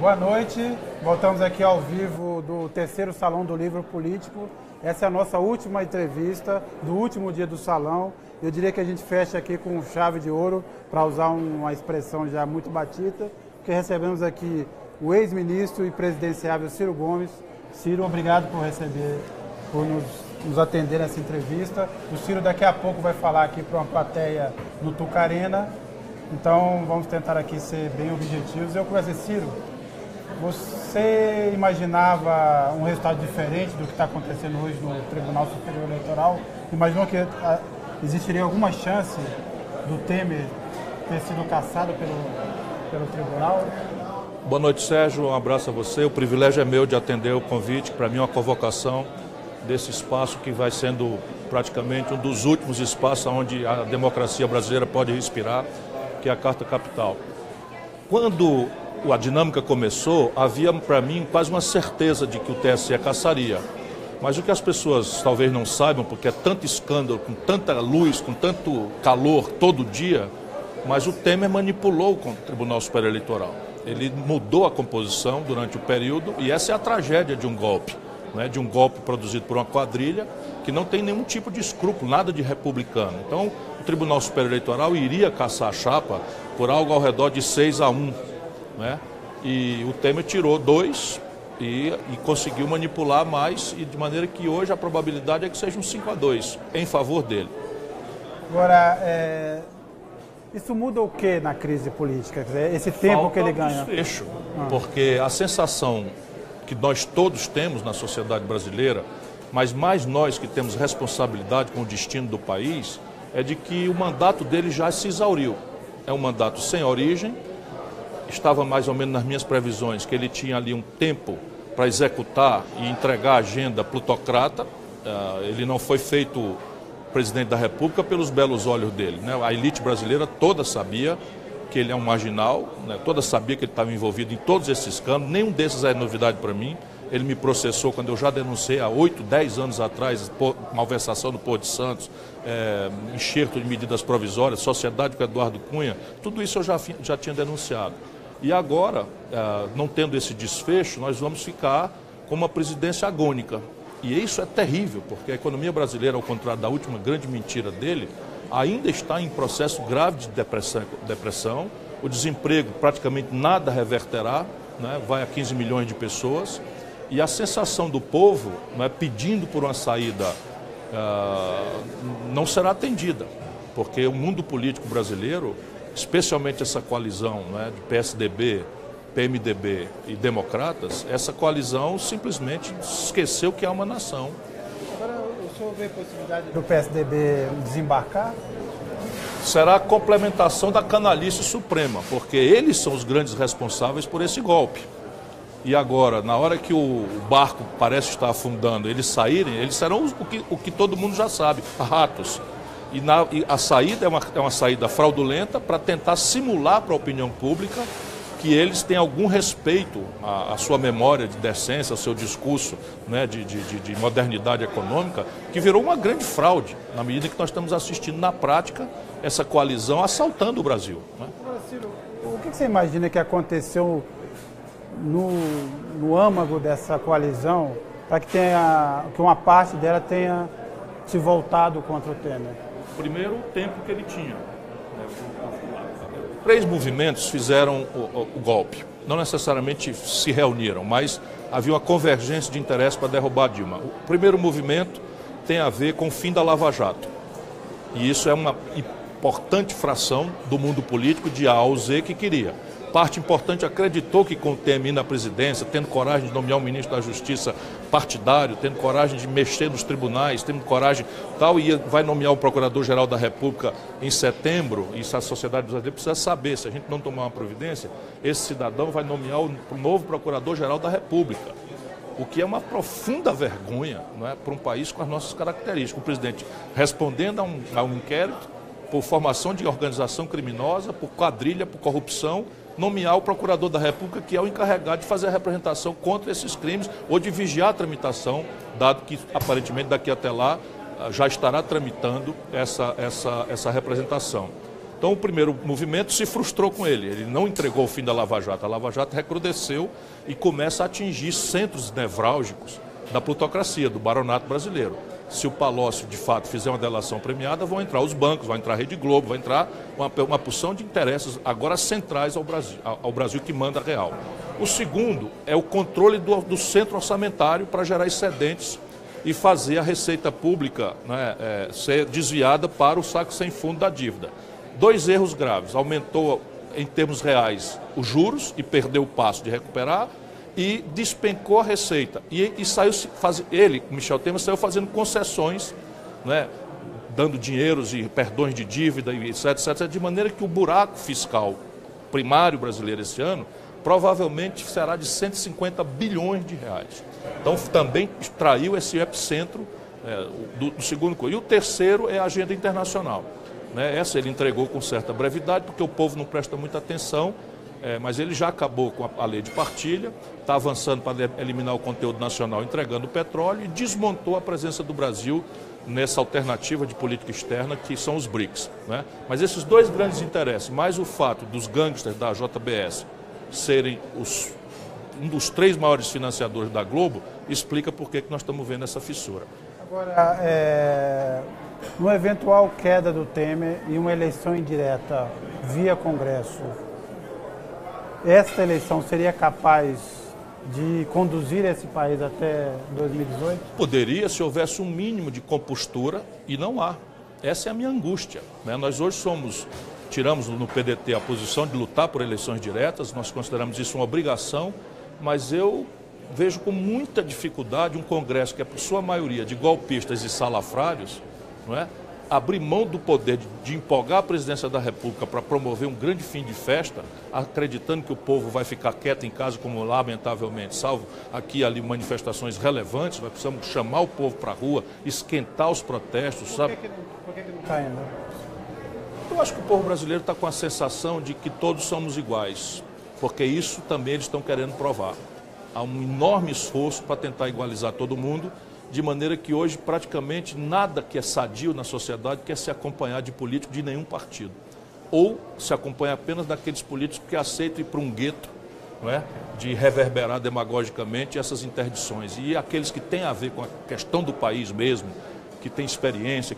Boa noite, voltamos aqui ao vivo do terceiro Salão do Livro Político. Essa é a nossa última entrevista do último dia do salão. Eu diria que a gente fecha aqui com chave de ouro, para usar uma expressão já muito batida, porque recebemos aqui o ex-ministro e presidenciável Ciro Gomes. Ciro, obrigado por nos atender nessa entrevista. O Ciro daqui a pouco vai falar aqui para uma plateia no Tucarena, então vamos tentar aqui ser bem objetivos. Eu começo, Ciro, você imaginava um resultado diferente do que está acontecendo hoje no Tribunal Superior Eleitoral? Imaginou que existiria alguma chance do Temer ter sido cassado pelo tribunal? Boa noite, Sérgio. Um abraço a você. O privilégio é meu de atender o convite. Para mim, uma convocação desse espaço que vai sendo praticamente um dos últimos espaços onde a democracia brasileira pode respirar, que é a Carta Capital. Quando a dinâmica começou, havia para mim quase uma certeza de que o TSE cassaria. Mas o que as pessoas talvez não saibam, porque é tanto escândalo, com tanta luz, com tanto calor todo dia, mas o Temer manipulou o Tribunal Superior Eleitoral. Ele mudou a composição durante o período e essa é a tragédia de um golpe, né? De um golpe produzido por uma quadrilha que não tem nenhum tipo de escrúpulo, nada de republicano. Então, o Tribunal Superior Eleitoral iria caçar a chapa por algo ao redor de 6-1, né? E o Temer tirou 2 e conseguiu manipular mais, e de maneira que hoje a probabilidade é que seja um 5-2 em favor dele. Agora, isso muda o que na crise política? Quer dizer, esse tempo que ele ganha? Desfecho, porque a sensação que nós todos temos na sociedade brasileira, mas mais nós que temos responsabilidade com o destino do país, é de que o mandato dele já se exauriu. É um mandato sem origem. Estava mais ou menos nas minhas previsões que ele tinha ali um tempo para executar e entregar a agenda plutocrata. Ele não foi feito presidente da República pelos belos olhos dele, né? A elite brasileira toda sabia que ele é um marginal, né? Toda sabia que ele estava envolvido em todos esses escândalos. Nenhum desses é novidade para mim. Ele me processou quando eu já denunciei há 8, 10 anos atrás malversação do Porto de Santos, enxerto de medidas provisórias, sociedade com Eduardo Cunha. Tudo isso eu já tinha denunciado. E agora, não tendo esse desfecho, nós vamos ficar com uma presidência agônica. E isso é terrível, porque a economia brasileira, ao contrário da última grande mentira dele, ainda está em processo grave de depressão. O desemprego praticamente nada reverterá, né? Vai a 15 milhões de pessoas. E a sensação do povo, né, pedindo por uma saída não será atendida, porque o mundo político brasileiro, especialmente essa coalizão, né, de PSDB, PMDB e democratas, essa coalizão simplesmente esqueceu que há uma nação. Agora, o senhor vê a possibilidade do PSDB desembarcar? Será a complementação da canalice suprema, porque eles são os grandes responsáveis por esse golpe. E agora, na hora que o barco parece estar afundando, eles saírem, eles serão o que todo mundo já sabe, ratos. E a saída é uma saída fraudulenta para tentar simular para a opinião pública que eles têm algum respeito à sua memória de decência, ao seu discurso, né, de modernidade econômica, que virou uma grande fraude, na medida que nós estamos assistindo na prática essa coalizão assaltando o Brasil, né? Ciro, o que você imagina que aconteceu no âmago dessa coalizão para que uma parte dela tenha se voltado contra o Temer? Primeiro, o tempo que ele tinha. 3 movimentos fizeram o golpe. Não necessariamente se reuniram, mas havia uma convergência de interesse para derrubar Dilma. O primeiro movimento tem a ver com o fim da Lava Jato. E isso é uma importante fração do mundo político de A ao Z que queria. Parte importante acreditou que com o Temer na presidência, tendo coragem de nomear um ministro da Justiça partidário, tendo coragem de mexer nos tribunais, tendo coragem tal, e vai nomear o Procurador-Geral da República em setembro, e isso a sociedade brasileira precisa saber, se a gente não tomar uma providência, esse cidadão vai nomear o novo Procurador-Geral da República. O que é uma profunda vergonha, não é, para um país com as nossas características. O presidente respondendo a um inquérito por formação de organização criminosa, por quadrilha, por corrupção, nomear o Procurador da República, que é o encarregado de fazer a representação contra esses crimes ou de vigiar a tramitação, dado que, aparentemente, daqui até lá já estará tramitando essa representação. Então o primeiro movimento se frustrou com ele não entregou o fim da Lava Jato. A Lava Jato recrudesceu e começa a atingir centros nevrálgicos da plutocracia, do baronato brasileiro. Se o Palocci, de fato, fizer uma delação premiada, vão entrar os bancos, vai entrar a Rede Globo, vai entrar uma porção de interesses agora centrais ao Brasil que manda real. O segundo é o controle do centro orçamentário para gerar excedentes e fazer a receita pública, né, ser desviada para o saco sem fundo da dívida. Dois erros graves: aumentou em termos reais os juros e perdeu o passo de recuperar, e despencou a receita. E saiu, Michel Temer, saiu fazendo concessões, né, dando dinheiros e perdões de dívida, etc., de maneira que o buraco fiscal primário brasileiro esse ano provavelmente será de 150 bilhões de reais. Então também extraiu esse epicentro do segundo coisa. E o terceiro é a agenda internacional. Né? Essa ele entregou com certa brevidade, porque o povo não presta muita atenção, mas ele já acabou com a lei de partilha, está avançando para eliminar o conteúdo nacional, entregando o petróleo, e desmontou a presença do Brasil nessa alternativa de política externa que são os BRICS. Né? Mas esses dois grandes interesses, mais o fato dos gangsters da JBS serem um dos três maiores financiadores da Globo, explica por que nós estamos vendo essa fissura. Agora, no eventual queda do Temer e uma eleição indireta via Congresso, esta eleição seria capaz de conduzir esse país até 2018? Poderia, se houvesse um mínimo de compostura, e não há. Essa é a minha angústia. Né? Nós hoje tiramos no PDT a posição de lutar por eleições diretas, nós consideramos isso uma obrigação, mas eu vejo com muita dificuldade um Congresso que é, por sua maioria, de golpistas e salafrários, não é? Abrir mão do poder de empolgar a presidência da República para promover um grande fim de festa, acreditando que o povo vai ficar quieto em casa, como lamentavelmente, salvo aqui e ali manifestações relevantes. Nós precisamos chamar o povo para a rua, esquentar os protestos, sabe? Por que não está indo? Eu acho que o povo brasileiro está com a sensação de que todos somos iguais, porque isso também eles estão querendo provar. Há um enorme esforço para tentar igualizar todo mundo, de maneira que hoje praticamente nada que é sadio na sociedade quer se acompanhar de político de nenhum partido. Ou se acompanha apenas daqueles políticos que aceitam ir para um gueto, não é? De reverberar demagogicamente essas interdições. E aqueles que têm a ver com a questão do país mesmo, que têm experiência,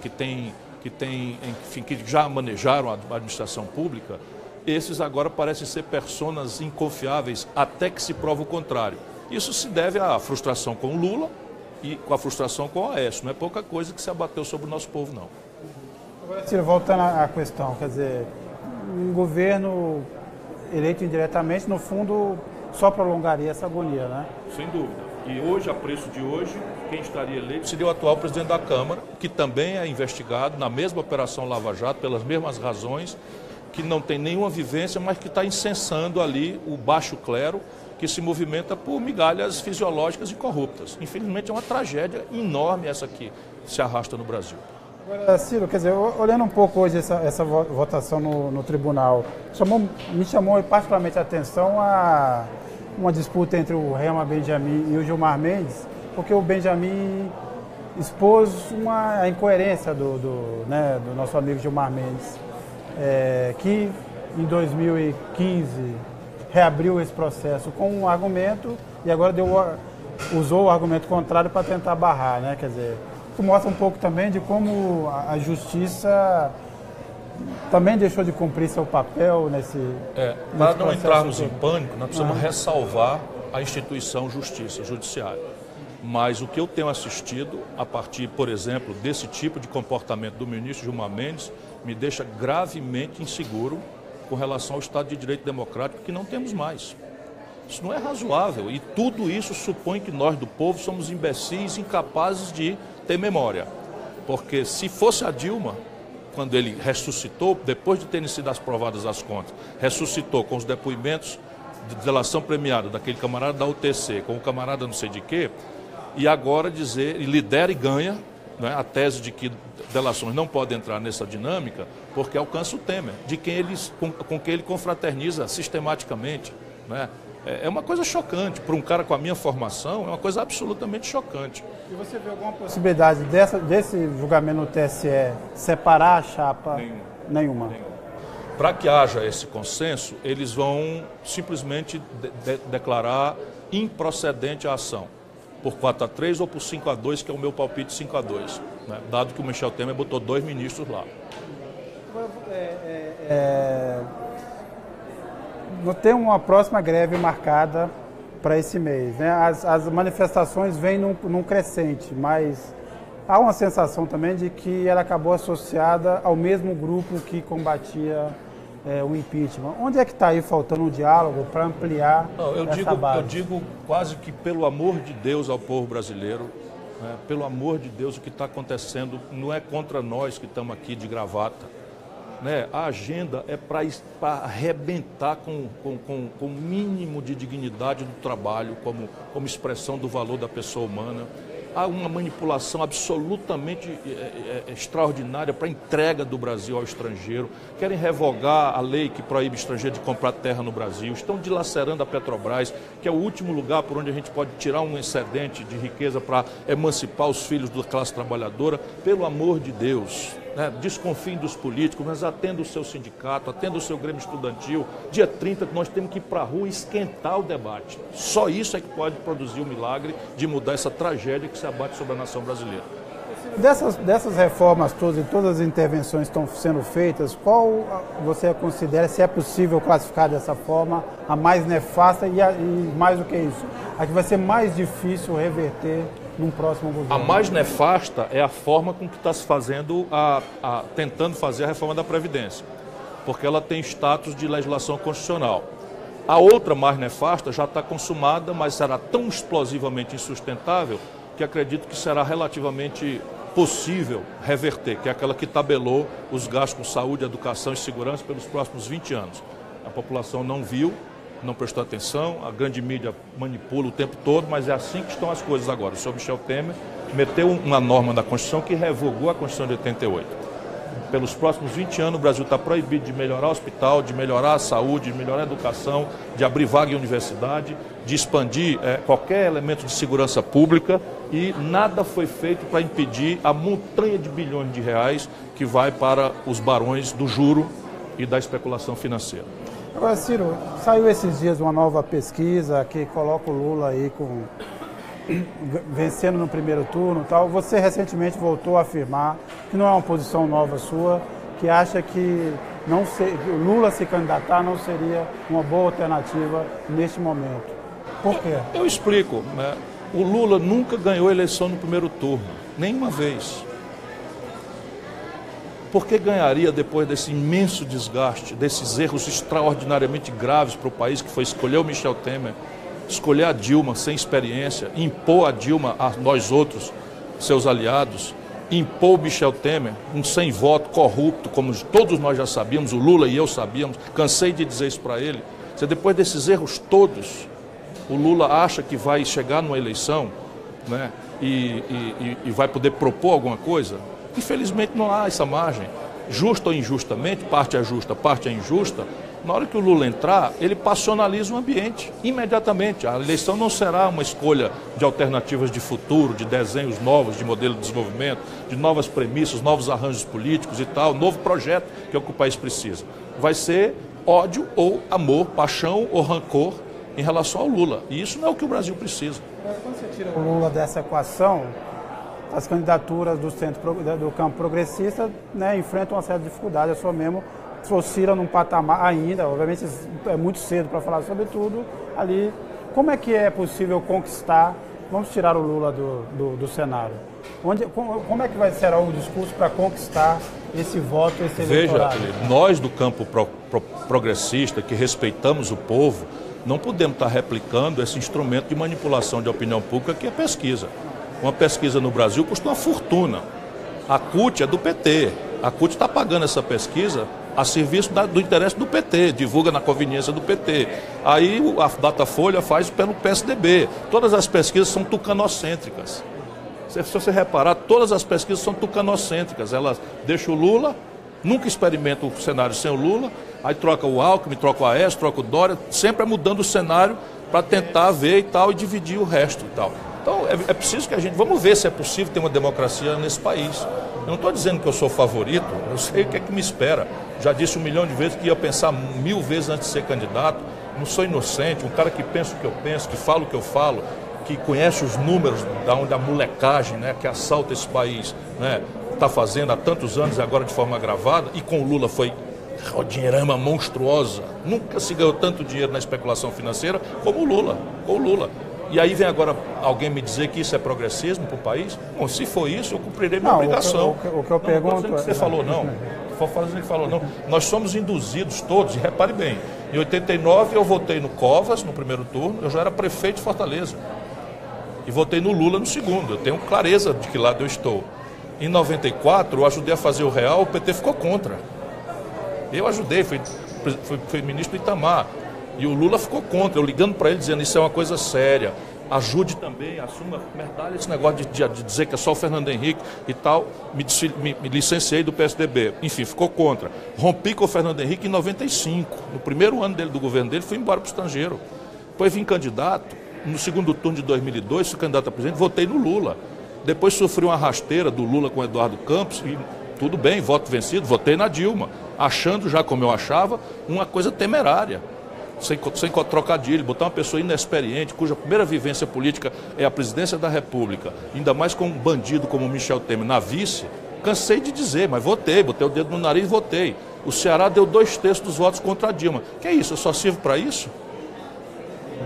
enfim, que já manejaram a administração pública, esses agora parecem ser personas inconfiáveis até que se prova o contrário. Isso se deve à frustração com o Lula e com a frustração com o Aécio. Não é pouca coisa que se abateu sobre o nosso povo, não. Agora, Ciro, voltando à questão, quer dizer, um governo eleito indiretamente, no fundo, só prolongaria essa agonia, né? Sem dúvida. E hoje, a preço de hoje, quem estaria eleito seria o atual presidente da Câmara, que também é investigado na mesma Operação Lava Jato, pelas mesmas razões, que não tem nenhuma vivência, mas que está incensando ali o baixo clero, que se movimenta por migalhas fisiológicas e corruptas. Infelizmente é uma tragédia enorme essa que se arrasta no Brasil. Agora, Ciro, quer dizer, olhando um pouco hoje essa votação no tribunal, me chamou particularmente a atenção a uma disputa entre o Herman Benjamin e o Gilmar Mendes, porque o Benjamin expôs a incoerência do nosso amigo Gilmar Mendes, que em 2015 reabriu esse processo com um argumento e agora usou o argumento contrário para tentar barrar, né? Quer dizer, isso mostra um pouco também de como a justiça também deixou de cumprir seu papel nesse para não entrarmos em pânico, nós precisamos ressalvar a instituição judiciária. Mas o que eu tenho assistido, a partir, por exemplo, desse tipo de comportamento do ministro Gilmar Mendes, me deixa gravemente inseguro com relação ao Estado de Direito Democrático, que não temos mais. Isso não é razoável e tudo isso supõe que nós do povo somos imbecis, incapazes de ter memória. Porque se fosse a Dilma, quando ele ressuscitou, depois de terem sido aprovadas as contas, ressuscitou com os depoimentos de delação premiada daquele camarada da UTC, com o camarada não sei de quê, e agora dizer, e lidera e ganha, né, a tese de que delações não podem entrar nessa dinâmica, porque alcança o Temer, com quem ele confraterniza sistematicamente. Né? É uma coisa chocante. Para um cara com a minha formação, é uma coisa absolutamente chocante. E você vê alguma possibilidade desse julgamento no TSE separar a chapa? Nenhuma. Para que haja esse consenso, eles vão simplesmente declarar improcedente a ação, por 4-3 ou por 5-2, que é o meu palpite 5-2, né? Dado que o Michel Temer botou 2 ministros lá. Tem uma próxima greve marcada para esse mês, né? As manifestações vêm num crescente, mas há uma sensação também de que ela acabou associada ao mesmo grupo que combatia o impeachment. Onde é que está aí faltando um diálogo para ampliar essa base? Eu digo quase que pelo amor de Deus ao povo brasileiro, né? Pelo amor de Deus, o que está acontecendo não é contra nós que estamos aqui de gravata, né? A agenda é para arrebentar com o mínimo de dignidade do trabalho, como expressão do valor da pessoa humana. Há uma manipulação absolutamente extraordinária para a entrega do Brasil ao estrangeiro. Querem revogar a lei que proíbe estrangeiro de comprar terra no Brasil. Estão dilacerando a Petrobras, que é o último lugar por onde a gente pode tirar um excedente de riqueza para emancipar os filhos da classe trabalhadora. Pelo amor de Deus, né? Desconfiem dos políticos, mas atenda o seu sindicato, atenda o seu grêmio estudantil. Dia 30 nós temos que ir para a rua e esquentar o debate. Só isso é que pode produzir o milagre de mudar essa tragédia que se abate sobre a nação brasileira. Dessas reformas todas e todas as intervenções que estão sendo feitas, qual você considera, se é possível classificar dessa forma, a mais nefasta e mais do que isso, a que vai ser mais difícil reverter num próximo governo? A mais nefasta é a forma com que está se fazendo, tentando fazer a reforma da Previdência, porque ela tem status de legislação constitucional. A outra mais nefasta já está consumada, mas será tão explosivamente insustentável que acredito que será relativamente possível reverter, que é aquela que tabelou os gastos com saúde, educação e segurança pelos próximos 20 anos. A população não viu, não prestou atenção, a grande mídia manipula o tempo todo, mas é assim que estão as coisas agora. O senhor Michel Temer meteu uma norma na Constituição que revogou a Constituição de 88. Pelos próximos 20 anos, o Brasil está proibido de melhorar o hospital, de melhorar a saúde, de melhorar a educação, de abrir vaga em universidade, de expandir qualquer elemento de segurança pública, e nada foi feito para impedir a montanha de bilhões de reais que vai para os barões do juro e da especulação financeira. Agora, Ciro, saiu esses dias uma nova pesquisa que coloca o Lula aí vencendo no primeiro turno e tal. Você recentemente voltou a afirmar, que não é uma posição nova sua, que acha que o Lula se candidatar não seria uma boa alternativa neste momento. Por quê? Eu explico, né? O Lula nunca ganhou eleição no primeiro turno, nenhuma vez. Por que ganharia depois desse imenso desgaste, desses erros extraordinariamente graves para o país, que foi escolher o Michel Temer, escolher a Dilma sem experiência, impor a Dilma a nós outros, seus aliados, impor o Michel Temer, um sem voto, corrupto, como todos nós já sabíamos, o Lula e eu sabíamos, cansei de dizer isso para ele. Se depois desses erros todos, o Lula acha que vai chegar numa eleição, né, e vai poder propor alguma coisa, infelizmente não há essa margem. Justa ou injustamente, parte é justa, parte é injusta. Na hora que o Lula entrar, ele passionaliza o ambiente, imediatamente. A eleição não será uma escolha de alternativas de futuro, de desenhos novos, de modelo de desenvolvimento, de novas premissas, novos arranjos políticos e tal, novo projeto que é o que o país precisa. Vai ser ódio ou amor, paixão ou rancor em relação ao Lula. E isso não é o que o Brasil precisa. Quando você tira o Lula dessa equação, as candidaturas do campo progressista, né, enfrentam uma certa dificuldade. A sua mesmo oscila num patamar ainda, obviamente é muito cedo para falar sobre tudo, ali. Como é que é possível conquistar, vamos tirar o Lula do cenário, como é que será o discurso para conquistar esse voto, esse eleitorado? Veja, nós do campo progressista, que respeitamos o povo, não podemos estar replicando esse instrumento de manipulação de opinião pública que é pesquisa. Uma pesquisa no Brasil custa uma fortuna. A CUT é do PT. A CUT está pagando essa pesquisa a serviço do interesse do PT, divulga na conveniência do PT. Aí a Datafolha faz pelo PSDB. Todas as pesquisas são tucanocêntricas. Se você reparar, todas as pesquisas são tucanocêntricas. Elas deixam o Lula, nunca experimentam o cenário sem o Lula, aí troca o Alckmin, troca o Aécio, troca o Dória, sempre é mudando o cenário para tentar ver e tal, e dividir o resto e tal. Então, é preciso que vamos ver se é possível ter uma democracia nesse país. Eu não estou dizendo que eu sou favorito, eu sei o que é que me espera. Já disse 1 milhão de vezes que ia pensar 1000 vezes antes de ser candidato. Não sou inocente, um cara que pensa o que eu penso, que fala o que eu falo, que conhece os números da onde a molecagem, né, que assalta esse país, né, está fazendo há tantos anos e agora de forma agravada, e com o Lula foi uma dinheirama monstruosa. Nunca se ganhou tanto dinheiro na especulação financeira como o Lula, com o Lula. E aí vem agora alguém me dizer que isso é progressismo para o país? Bom, se for isso, eu cumprirei minha obrigação. O que eu pergunto... Não, que você falou, não. Ele falou, não. Nós somos induzidos todos, e repare bem, em 89 eu votei no Covas, no primeiro turno, eu já era prefeito de Fortaleza. E votei no Lula no segundo, eu tenho clareza de que lado eu estou. Em 94 eu ajudei a fazer o Real, o PT ficou contra. Eu ajudei, fui ministro do Itamar. E o Lula ficou contra, eu ligando para ele dizendo isso é uma coisa séria. Ajude também, assuma medalha esse negócio de dizer que é só o Fernando Henrique e tal. Me licenciei do PSDB. Enfim, ficou contra. Rompi com o Fernando Henrique em 95. No primeiro ano do governo dele, fui embora para o estrangeiro. Depois vim candidato. No segundo turno de 2002, fui candidato a presidente, votei no Lula. Depois sofri uma rasteira do Lula com o Eduardo Campos e tudo bem, voto vencido, votei na Dilma. Achando, já como eu achava, uma coisa temerária. Sem trocadilho, botar uma pessoa inexperiente, cuja primeira vivência política é a presidência da República, ainda mais com um bandido como Michel Temer na vice, cansei de dizer, mas votei, botei o dedo no nariz e votei. O Ceará deu 2/3 dos votos contra a Dilma. Que é isso? Eu só sirvo para isso?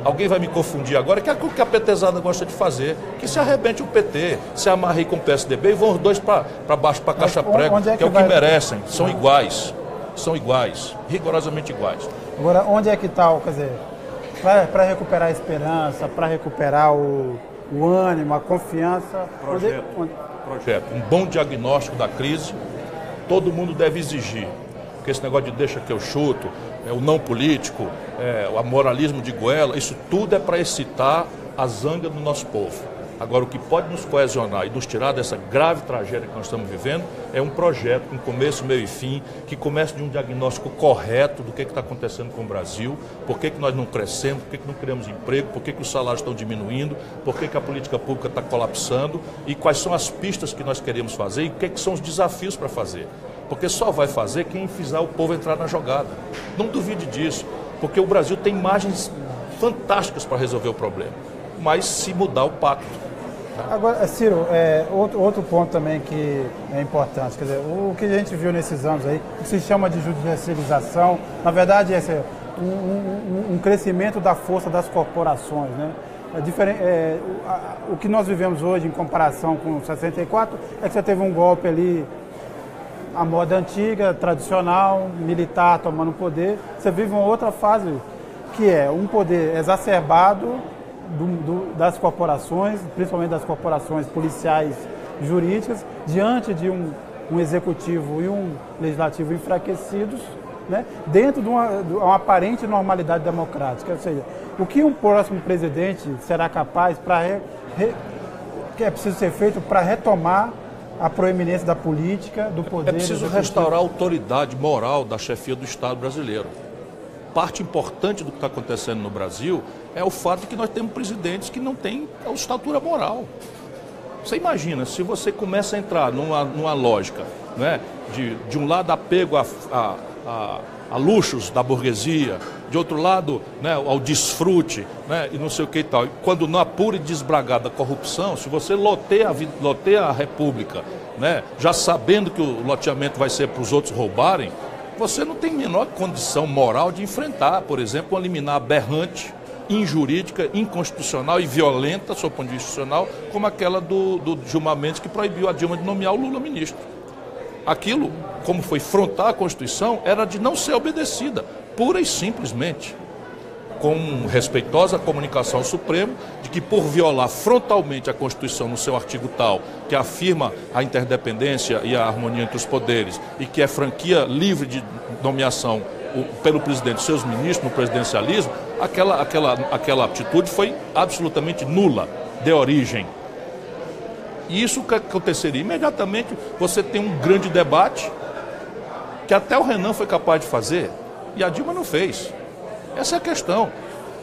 Alguém vai me confundir agora, que é o que a PTzada gosta de fazer, que se arrebente o PT, se amarre com o PSDB e vão os dois para baixo, para a caixa prego, que é o que merecem, são iguais, rigorosamente iguais. Agora, onde é que está, quer dizer, para recuperar a esperança, para recuperar o ânimo, a confiança? Projeto. Um bom diagnóstico da crise, todo mundo deve exigir. Porque esse negócio de deixa que eu chuto, o não político, o moralismo de goela, isso tudo é para excitar a zanga do nosso povo. Agora, o que pode nos coesionar e nos tirar dessa grave tragédia que nós estamos vivendo é um projeto com começo, meio e fim, que comece de um diagnóstico correto do que está acontecendo com o Brasil, por que nós não crescemos, por que não criamos emprego, por que os salários estão diminuindo, por que a política pública está colapsando e quais são as pistas que nós queremos fazer e o que são os desafios para fazer. Porque só vai fazer quem fizer o povo entrar na jogada. Não duvide disso, porque o Brasil tem margens fantásticas para resolver o problema, mas se mudar o pacto. Agora, Ciro, outro ponto também que é importante, quer dizer, o que a gente viu nesses anos aí, que se chama de judicialização, na verdade é um crescimento da força das corporações, né? O que nós vivemos hoje em comparação com 64 é que você teve um golpe ali, a moda antiga, tradicional, militar tomando poder, você vive uma outra fase, que é um poder exacerbado das corporações, principalmente das corporações policiais jurídicas, diante de um executivo e um legislativo enfraquecidos, né, dentro de uma aparente normalidade democrática. Ou seja, o que um próximo presidente será capaz que é preciso ser feito para retomar a proeminência da política, do poder... É preciso restaurar a autoridade moral da chefia do Estado brasileiro. Parte importante do que está acontecendo no Brasil é o fato de que nós temos presidentes que não têm a estatura moral. Você imagina, se você começa a entrar numa lógica, né, de um lado apego a luxos da burguesia, de outro lado, né, ao desfrute, né, e não sei o que e tal. Quando na pura e desbragada corrupção, se você loteia a República, né, já sabendo que o loteamento vai ser para os outros roubarem, você não tem a menor condição moral de enfrentar, por exemplo, uma liminar aberrante, injurídica, inconstitucional e violenta, sob o ponto de vista institucional, como aquela do Gilmar Mendes, que proibiu a Dilma de nomear o Lula ministro. Aquilo, como foi frontar a Constituição, era de não ser obedecida, pura e simplesmente, com respeitosa comunicação ao Supremo, de que por violar frontalmente a Constituição no seu artigo tal, que afirma a interdependência e a harmonia entre os poderes, e que é franquia livre de nomeação pelo presidente de seus ministros no presidencialismo, aquela atitude foi absolutamente nula de origem. E isso que aconteceria imediatamente, você tem um grande debate, que até o Renan foi capaz de fazer, e a Dilma não fez. Essa é a questão.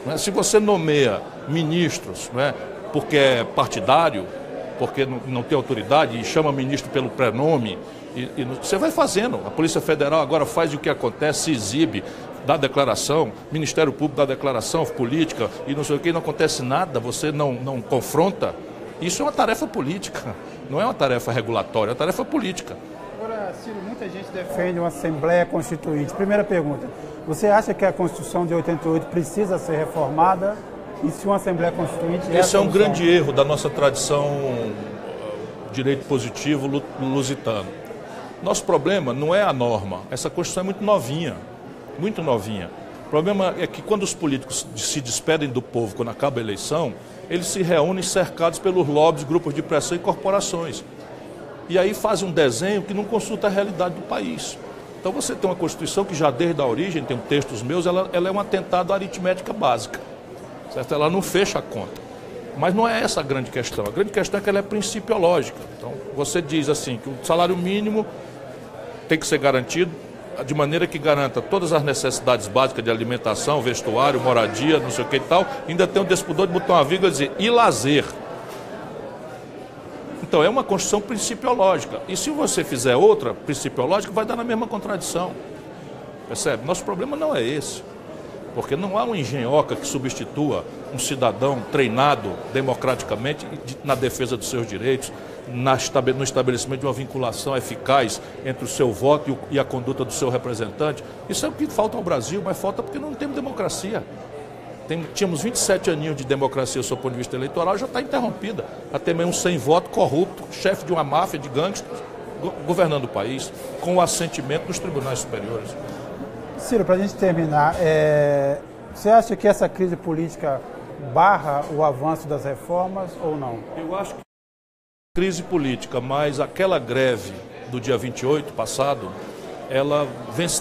Né? Se você nomeia ministros, né, porque é partidário, porque não tem autoridade e chama ministro pelo prenome Você vai fazendo. A Polícia Federal agora faz o que acontece, se exibe, dá declaração, Ministério Público dá declaração política e não sei o que, não acontece nada, você não confronta. Isso é uma tarefa política, não é uma tarefa regulatória, é uma tarefa política. Agora, Ciro, muita gente defende uma Assembleia Constituinte. Primeira pergunta, você acha que a Constituição de 88 precisa ser reformada? E se uma Assembleia Constituinte... Esse é um grande erro da nossa tradição direito positivo lusitano. Nosso problema não é a norma, essa Constituição é muito novinha, muito novinha. O problema é que quando os políticos se despedem do povo, quando acaba a eleição, eles se reúnem cercados pelos lobbies, grupos de pressão e corporações. E aí fazem um desenho que não consulta a realidade do país. Então você tem uma Constituição que já desde a origem, tem textos meus, ela é um atentado à aritmética básica. Certo? Ela não fecha a conta. Mas não é essa a grande questão. A grande questão é que ela é principiológica. Então você diz assim que o salário mínimo tem que ser garantido de maneira que garanta todas as necessidades básicas de alimentação, vestuário, moradia, não sei o que e tal. Ainda tem o despudor de botar uma vírgula e dizer, e lazer. Então é uma Constituição principiológica. E se você fizer outra principiológica, vai dar na mesma contradição. Percebe? Nosso problema não é esse. Porque não há uma engenhoca que substitua um cidadão treinado democraticamente na defesa dos seus direitos, no estabelecimento de uma vinculação eficaz entre o seu voto e a conduta do seu representante. Isso é o que falta ao Brasil, mas falta porque não temos democracia. Tínhamos 27 aninhos de democracia do seu ponto de vista eleitoral, já está interrompida. Até mesmo sem voto, corrupto, chefe de uma máfia de gangsters, governando o país, com o assentimento dos tribunais superiores. Ciro, para a gente terminar, você acha que essa crise política barra o avanço das reformas ou não? Eu acho que crise política, mas aquela greve do dia 28 passado,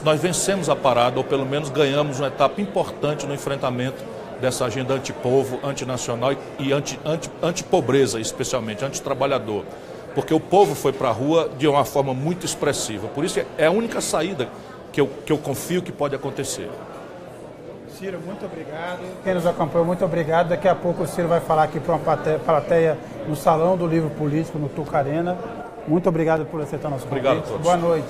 nós vencemos a parada, ou pelo menos ganhamos uma etapa importante no enfrentamento dessa agenda antipovo, antinacional e antipobreza, especialmente, antitrabalhador. Porque o povo foi para a rua de uma forma muito expressiva. Por isso é a única saída que eu confio que pode acontecer. Ciro, muito obrigado. Quem nos acompanhou, muito obrigado. Daqui a pouco o Ciro vai falar aqui para uma plateia no Salão do Livro Político, no Tuca Arena. Muito obrigado por aceitar nosso convite. Obrigado a todos. Boa noite.